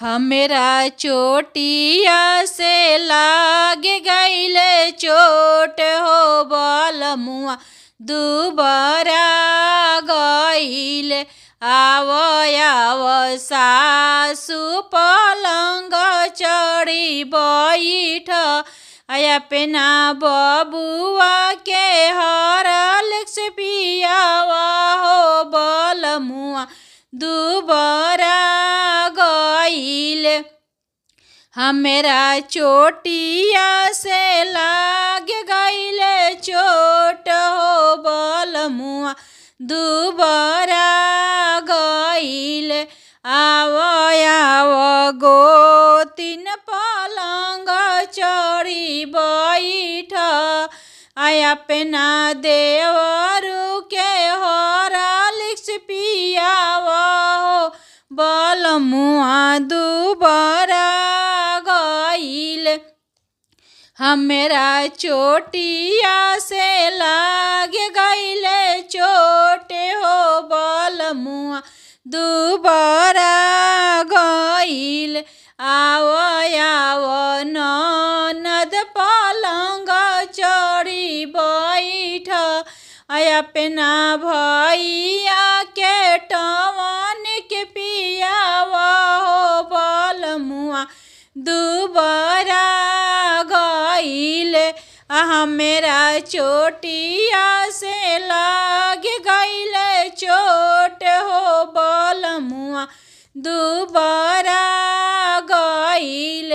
हमरा चोटिया से लाग गईले चोट हो बलमुआ दुबरा गईले। आवो आवो सासु पलंग चढ़ी बैठ अपना बबुआ के हॉर्लिक्स पियावा हो बलमुआ दुबरा गईले। हमरा चोटिया से लाग गईले चोट हो बलमुआ दुबरा गईले। आवो आवो गोतिन पलंग चढ़ी बैठ अपना देवरू के हॉर्लिक्स पियावा हो बलमुआ दुबरा गईले। हमरा चोटिया से लाग गईले चोट हो बलमुआ दुबरा गईले। आवो आवो ननद पलंग चढ़ी बैठ अपना भैया के टवन के पियावा हो बलमुआ दुबरा गईले। हमरा चोटिया से लाग गईले चोट हो बलमुआ दुबरा गईले।